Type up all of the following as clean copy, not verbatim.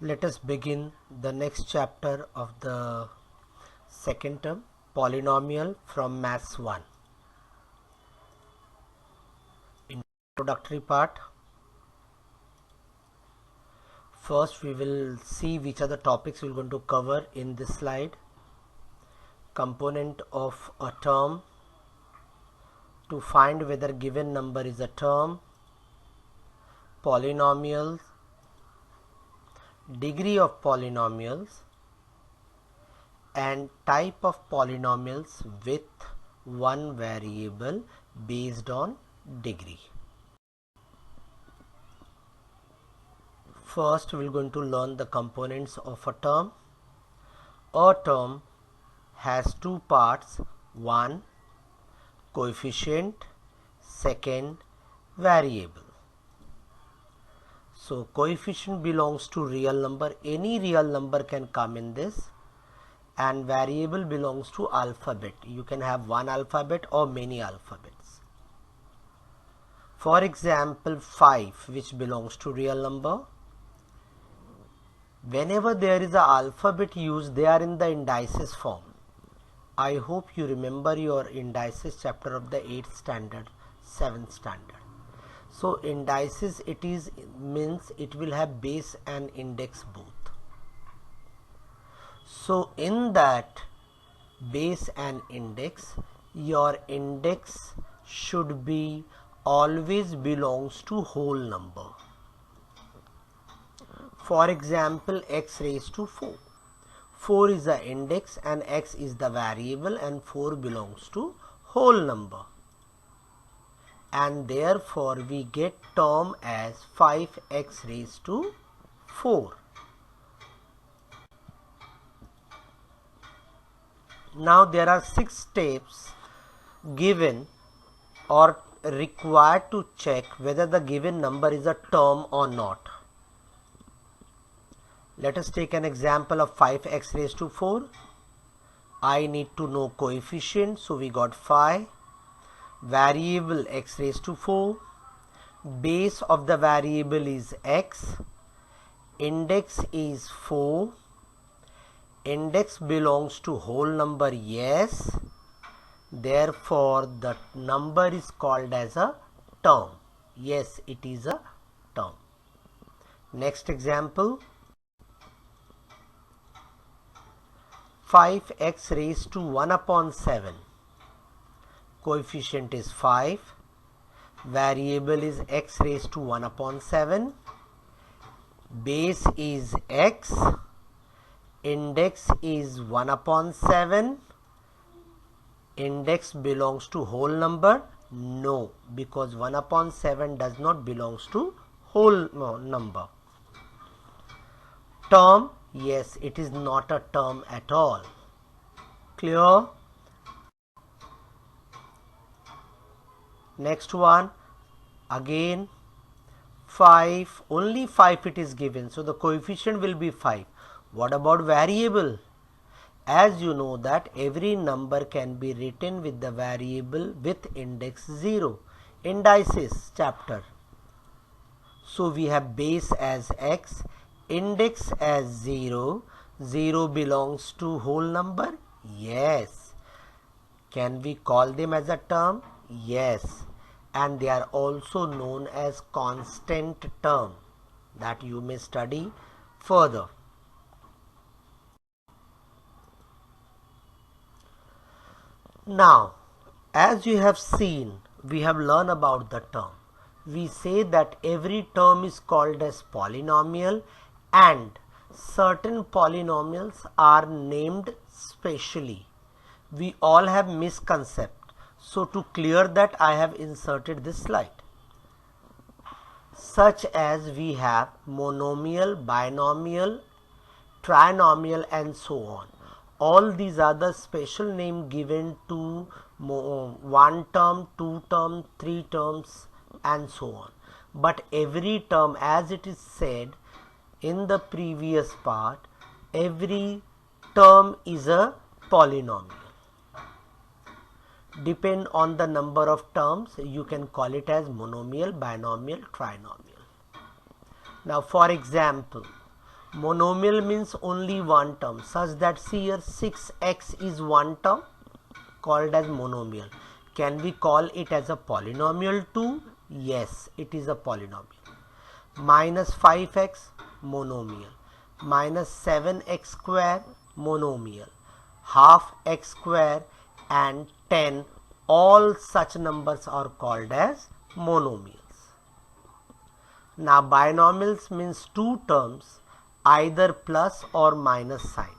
Let us begin the next chapter of the second term, polynomial from Maths 1. Introductory part. First we will see which are the topics we are going to cover in this slide. Component of a term, to find whether given number is a term, polynomials, degree of polynomials, and type of polynomials with one variable based on degree. First we are going to learn the components of a term. A term has two parts: one, coefficient; second, variable. So coefficient belongs to real number, any real number can come in this, and variable belongs to alphabet. You can have one alphabet or many alphabets. For example, 5, which belongs to real number. Whenever there is an alphabet used, they are in the indices form. I hope you remember your indices chapter of the 8th standard, 7th standard. So indices, it means it will have base and index both. So in that base and index, your index should be always belongs to whole number. For example, x raised to 4. 4 is the index and x is the variable, and 4 belongs to whole number. And therefore we get term as 5x raised to 4. Now there are 6 steps given or required to check whether the given number is a term or not. Let us take an example of 5x raised to 4. I need to know coefficient, so we got 5. Variable x raised to 4. Base of the variable is x. Index is 4. Index belongs to whole number, yes. Therefore the number is called as a term. Yes, it is a term. Next example. 5x raised to 1 upon 7. Coefficient is 5. Variable is x raised to 1 upon 7. Base is x. Index is 1 upon 7. Index belongs to whole number? No, because 1 upon 7 does not belongs to whole number. Term? Yes, it is not a term at all. Clear? Next one, again 5, only 5 it is given, so the coefficient will be 5. What about variable? As you know that every number can be written with the variable with index 0. Indices chapter. So we have base as x, index as 0. 0 belongs to whole number? Yes. Can we call them as a term? Yes. And they are also known as constant term, that you may study further. Now, as you have seen, we have learned about the term. We say that every term is called as polynomial, and certain polynomials are named specially. We all have misconception. So to clear that, I have inserted this slide. Such as we have monomial, binomial, trinomial, and so on. All these are the special name given to one term, two term, three terms, and so on. But every term, as it is said in the previous part, every term is a polynomial. Depend on the number of terms, you can call it as monomial, binomial, trinomial. Now for example, Monomial means only one term, such that see here 6x is one term called as monomial. Can we call it as a polynomial too? Yes, it is a polynomial. Minus 5x, monomial. Minus 7x square, monomial. Half x square and 10, all such numbers are called as monomials. Now binomials means two terms, either plus or minus sign.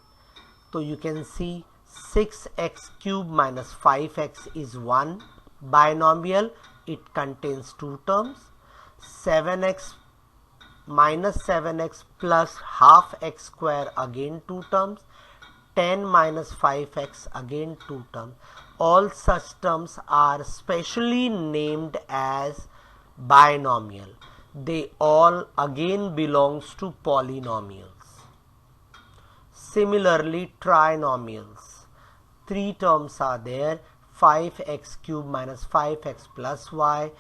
So you can see 6x cube minus 5x is one binomial. It contains two terms. 7x minus 7x plus half x square, again two terms. 10 minus 5x, again two terms. All such terms are specially named as binomial. They all again belongs to polynomials. Similarly, trinomials. Three terms are there: 5x cube minus 5x plus y,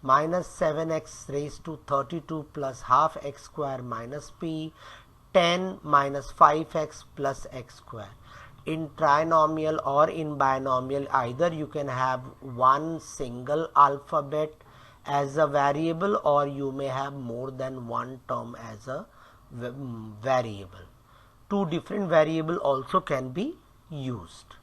minus 7x raised to 32 plus half x square minus p, 10 minus 5x plus x square. In trinomial or in binomial, either you can have one single alphabet as a variable, or you may have more than one term as a variable. Two different variables also can be used.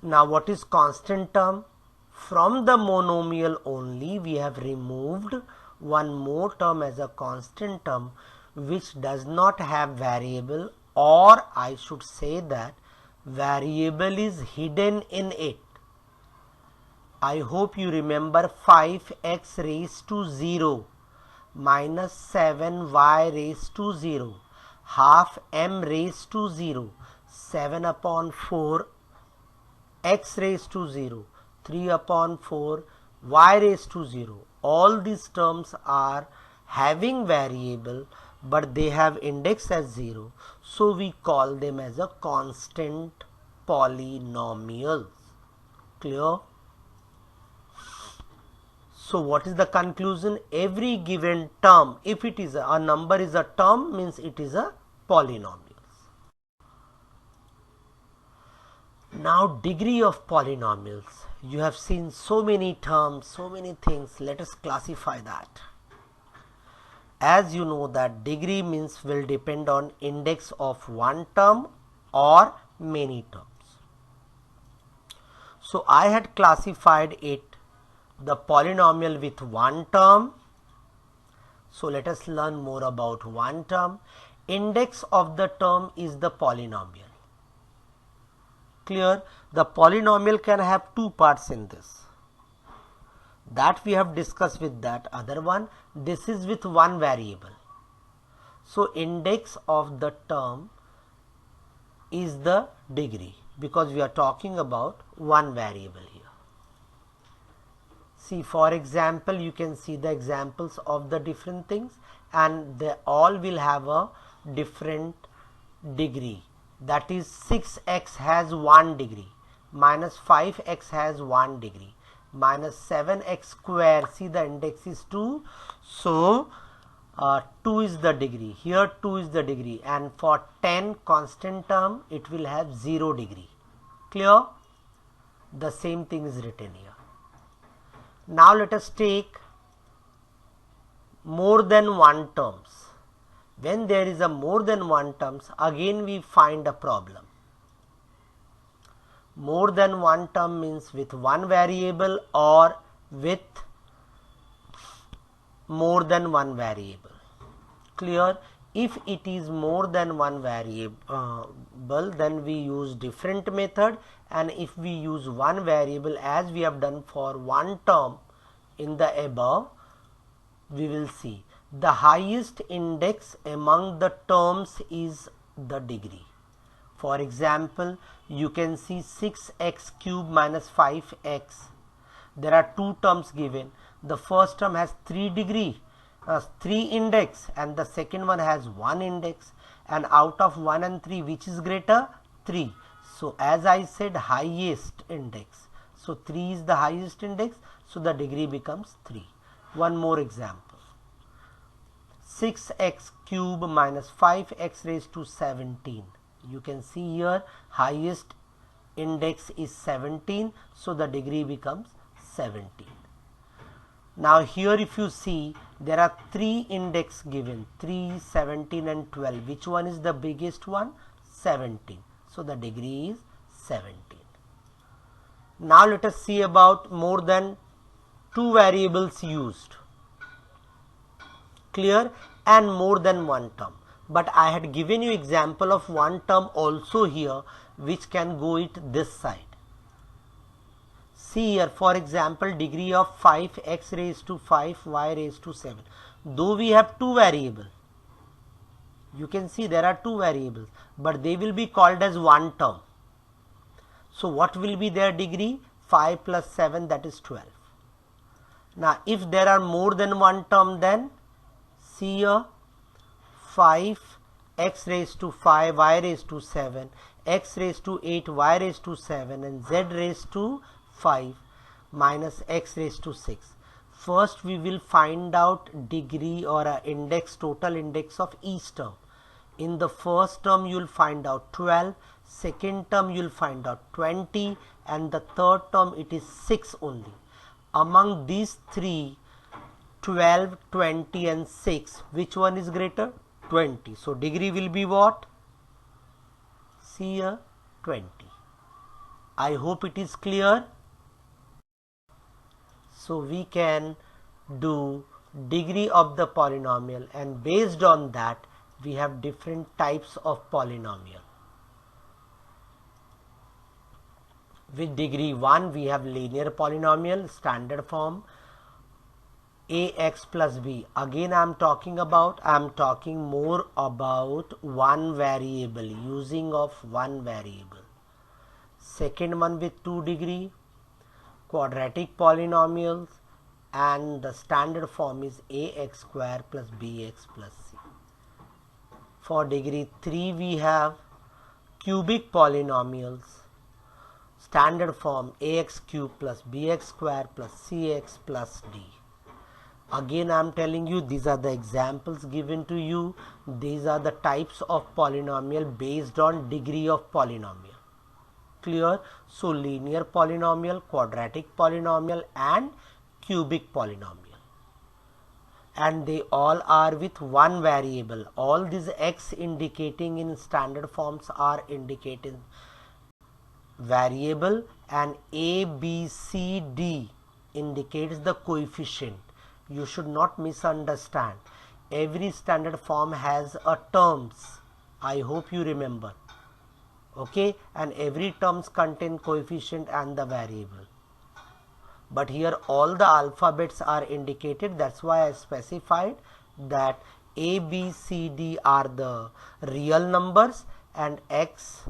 Now what is constant term? From the monomial only we have removed one more term as a constant term, which does not have variable, or I should say that variable is hidden in it. I hope you remember 5x raised to 0 minus 7y raised to 0, half m raised to 0, 7 upon 4 x raised to 0, 3 upon 4 y raised to 0. All these terms are having variable, but they have index as 0. So we call them as a constant polynomials. Clear? So what is the conclusion? Every given term, if it is a number is a term, means it is a polynomial. Now degree of polynomials. You have seen so many terms, so many things. Let us classify that. As you know that degree means will depend on index of one term or many terms. So I had classified it the polynomial with one term. So let us learn more about one term. Index of the term is the polynomial. Clear? The polynomial can have two parts in this. That we have discussed with that other one. This is with one variable. So index of the term is the degree, because we are talking about one variable here. See, for example, you can see the examples of the different things, and they all will have a different degree. That is 6x has 1 degree, minus 5x has 1 degree, minus 7x square, see the index is 2, so 2 is the degree, here 2 is the degree, and for 10 constant term it will have 0 degree. Clear? The same thing is written here. Now let us take more than one terms. When there is a more than one terms, again we find a problem. More than one term means with one variable or with more than one variable. Clear? If it is more than one variable, then we use different method, and if we use one variable as we have done for one term in the above, we will see the highest index among the terms is the degree. For example, you can see 6x cube minus 5x. There are two terms given. The first term has 3 degree, 3 index, and the second one has 1 index, and out of 1 and 3 which is greater? 3. So as I said, highest index. So 3 is the highest index, so the degree becomes 3. One more example. 6x cube minus 5x raised to 17. You can see here highest index is 17, so the degree becomes 17. Now here if you see, there are 3 index given, 3, 17 and 12. Which one is the biggest one? 17. So the degree is 17. Now let us see about more than 2 variables used. Clear? And more than one term. But I had given you example of one term also here which can go it this side. See here, for example, degree of 5x raised to 5 y raised to 7. Though we have 2 variables, you can see there are 2 variables, but they will be called as one term. So what will be their degree? 5 plus 7, that is 12. Now if there are more than one term, then see here 5 x raised to 5 y raised to 7, x raised to 8 y raised to 7 and z raised to 5 minus x raised to 6. First we will find out degree or index, total index of each term. In the first term you will find out 12, second term you will find out 20 and the third term it is 6 only. Among these 3, 12, 20 and 6, which one is greater? 20. So degree will be what? See here, 20. I hope it is clear. So we can do degree of the polynomial, and based on that we have different types of polynomial. With degree 1 we have linear polynomial, standard form ax plus b. Again I am talking more about one variable, using of one variable. Second one with 2 degree, quadratic polynomials, and the standard form is ax square plus bx plus c. For degree 3 we have cubic polynomials, standard form ax cube plus bx square plus cx plus d. Again I am telling you, these are the examples given to you. These are the types of polynomial based on degree of polynomial. Clear? So linear polynomial, quadratic polynomial and cubic polynomial. And they all are with one variable. All these x indicating in standard forms are indicating variable, and a, b, c, d indicates the coefficient. You should not misunderstand. Every standard form has a terms. I hope you remember. Okay, and every terms contain coefficient and the variable. But here all the alphabets are indicated. That's why I specified that a, b, c, d are the real numbers and x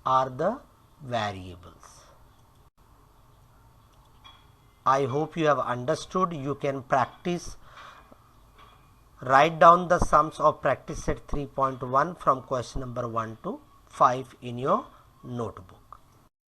are the variables. I hope you have understood. You can practice. Write down the sums of practice set 3.1 from question number 1 to 5 in your notebook.